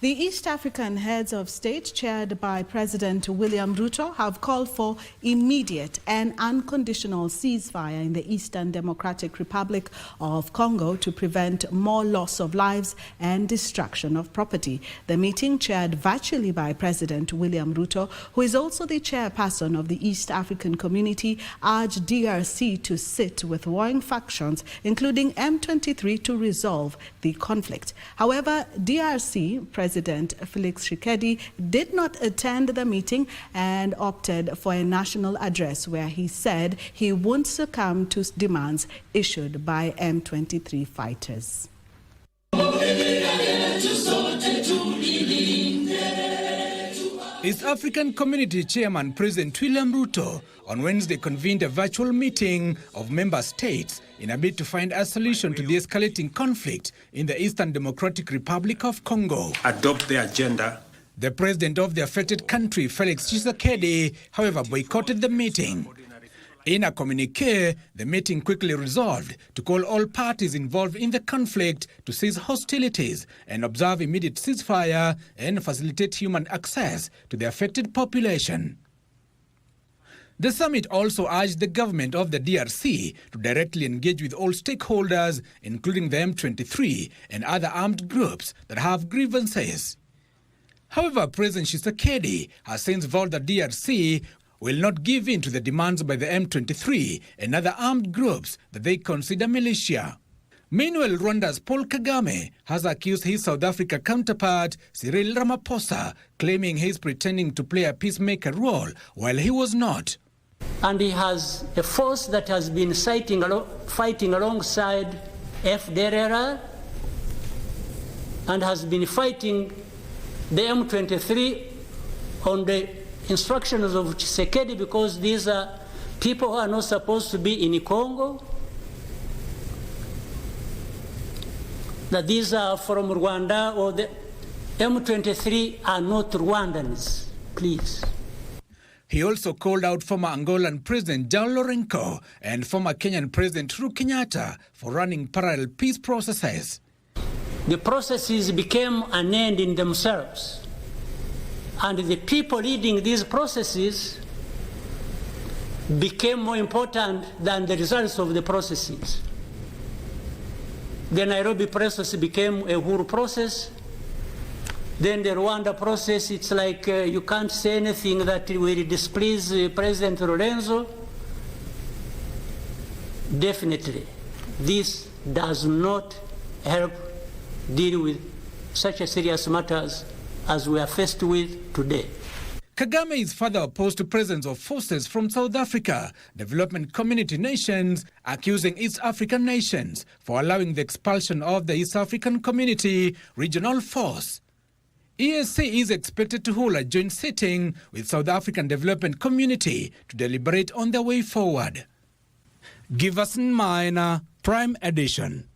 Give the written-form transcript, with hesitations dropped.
The East African heads of state, chaired by President William Ruto, have called for immediate and unconditional ceasefire in the Eastern Democratic Republic of Congo to prevent more loss of lives and destruction of property. The meeting, chaired virtually by President William Ruto, who is also the chairperson of the East African Community, urged DRC to sit with warring factions, including M23, to resolve the conflict. However, DRC President Félix Tshisekedi did not attend the meeting and opted for a national address where he said he won't succumb to demands issued by M23 fighters. East African Community Chairman President William Ruto on Wednesday convened a virtual meeting of member states in a bid to find a solution to the escalating conflict in the Eastern Democratic Republic of Congo. Adopt the agenda. The president of the affected country, Félix Tshisekedi, however, boycotted the meeting. In a communique, the meeting quickly resolved to call all parties involved in the conflict to cease hostilities and observe immediate ceasefire and facilitate human access to the affected population. The summit also urged the government of the DRC to directly engage with all stakeholders, including the M23 and other armed groups that have grievances. However, President Tshisekedi has since vowed that DRC will not give in to the demands by the M23 and other armed groups that they consider militia. Meanwhile, Rwanda's Paul Kagame has accused his South Africa counterpart, Cyril Ramaphosa, claiming he's pretending to play a peacemaker role while he was not. And he has a force that has been fighting alongside FDLR and has been fighting the M23 on the instructions of Tshisekedi, because these are people who are not supposed to be in Congo, that these are from Rwanda, or the M23 are not Rwandans, please. He also called out former Angolan President João Lourenço and former Kenyan President Uhuru Kenyatta for running parallel peace processes. The processes became an end in themselves. And the people leading these processes became more important than the results of the processes. The Nairobi process became a Uhuru process. Then the Rwanda process, it's like you can't say anything that will displease President Lourenço. Definitely, this does not help deal with such a serious matters as we are faced with today. Kagame is further opposed to presence of forces from South Africa, development community nations, accusing East African nations for allowing the expulsion of the East African Community regional force. EAC is expected to hold a joint sitting with South African Development Community to deliberate on the way forward. Giverson Minor, Prime Edition.